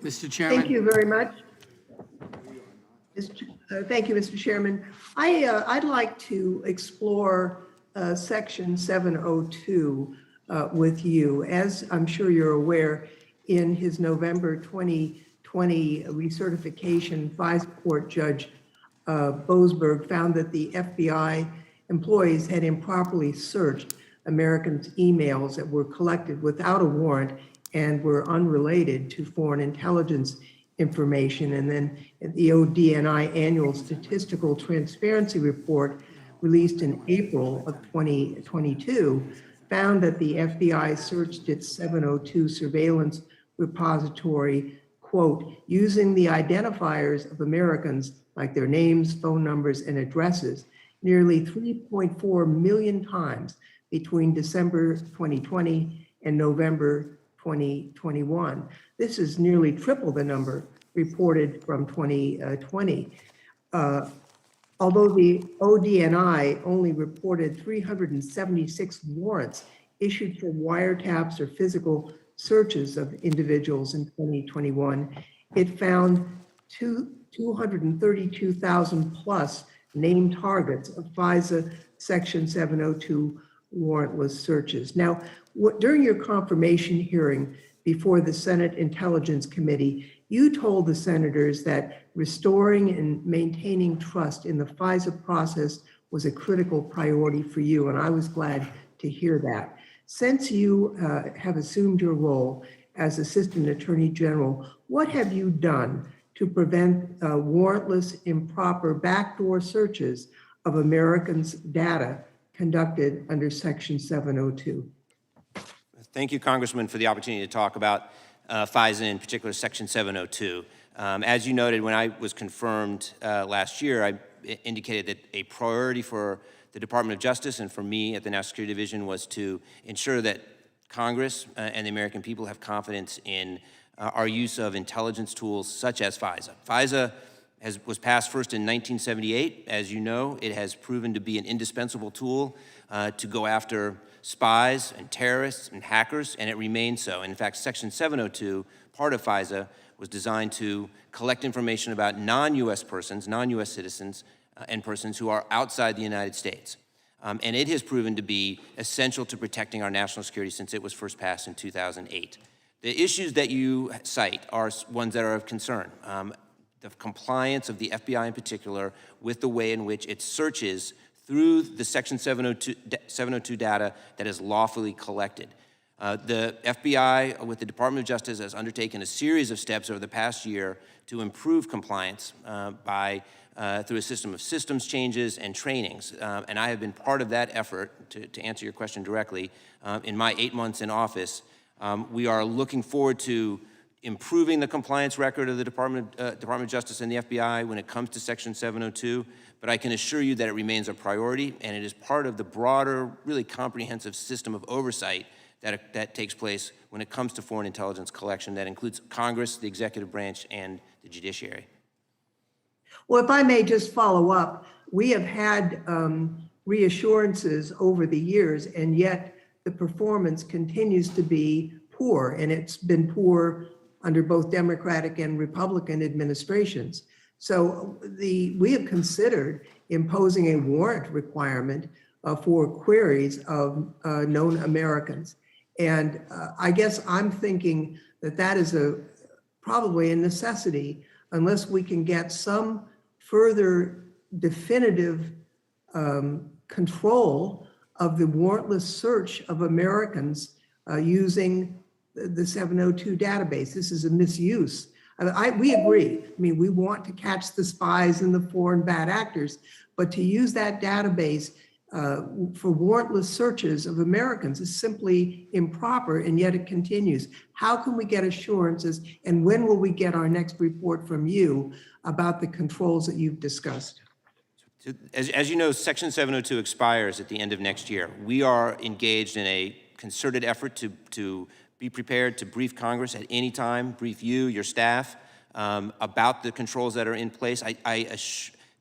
Mr. Chairman. Thank you very much. Thank you, Mr. Chairman. I'd like to explore Section 702 with you. As I'm sure you're aware, in his November 2020 recertification, FISA Court Judge Boasberg found that the FBI employees had improperly searched Americans' emails that were collected without a warrant and were unrelated to foreign intelligence information. And then the ODNI Annual Statistical Transparency Report, released in April of 2022, found that the FBI searched its 702 surveillance repository, quote, using the identifiers of Americans like their names, phone numbers, and addresses nearly 3.4 million times between December 2020 and November 2021. This is nearly triple the number reported from 2020. Although the ODNI only reported 376 warrants issued for wiretaps or physical searches of individuals in 2021, it found 232,000 plus named targets of FISA Section 702 warrantless searches. Now, during your confirmation hearing before the Senate Intelligence Committee, you told the senators that restoring and maintaining trust in the FISA process was a critical priority for you, and I was glad to hear that. Since you have assumed your role as Assistant Attorney General, what have you done to prevent warrantless, improper backdoor searches of Americans' data conducted under Section 702? Thank you, Congressman, for the opportunity to talk about FISA, in particular Section 702. As you noted, when I was confirmed last year, I indicated that a priority for the Department of Justice and for me at the National Security Division was to ensure that Congress and the American people have confidence in our use of intelligence tools such as FISA. FISA was passed first in 1978. As you know, it has proven to be an indispensable tool to go after spies and terrorists and hackers, and it remains so. In fact, Section 702, part of FISA, was designed to collect information about non-U.S. persons, non-U.S. citizens, and persons who are outside the United States. And it has proven to be essential to protecting our national security since it was first passed in 2008. The issues that you cite are ones that are of concern. The compliance of the FBI in particular with the way in which it searches through the Section 702 data that is lawfully collected. The FBI with the Department of Justice has undertaken a series of steps over the past year to improve compliance through a system of systems changes and trainings. And I have been part of that effort, to answer your question directly, in my 8 months in office. We are looking forward to improving the compliance record of the Department of Justice and the FBI when it comes to Section 702, but I can assure you that it remains a priority, and it is part of the broader, really comprehensive system of oversight that takes place when it comes to foreign intelligence collection that includes Congress, the executive branch, and the judiciary. Well, if I may just follow up, we have had reassurances over the years, and yet the performance continues to be poor, and it's been poor under both Democratic and Republican administrations. So we have considered imposing a warrant requirement for queries of known Americans. And I guess I'm thinking that that is probably a necessity unless we can get some further definitive control of the warrantless search of Americans using the 702 database. This is a misuse. We agree. I mean, we want to catch the spies and the foreign bad actors, but to use that database for warrantless searches of Americans is simply improper, and yet it continues. How can we get assurances, and when will we get our next report from you about the controls that you've discussed? So, as you know, Section 702 expires at the end of next year. We are engaged in a concerted effort to be prepared to brief Congress at any time, brief you, your staff, about the controls that are in place.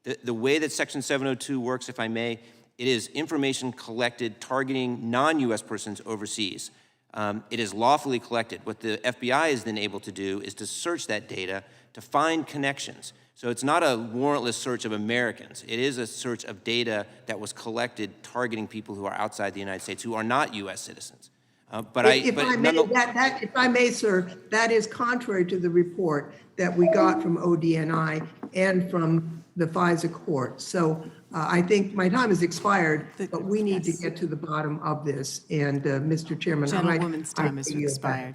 The way that Section 702 works, if I may, it is information collected targeting non-U.S. persons overseas. It is lawfully collected. What the FBI is then able to do is to search that data to find connections. So it's not a warrantless search of Americans. It is a search of data that was collected targeting people who are outside the United States, who are not U.S. citizens. If I may, sir, that is contrary to the report that we got from ODNI and from the FISA court. So I think my time has expired, but we need to get to the bottom of this. And Mr. Chairman, Gentlewoman's time has yield back. expired.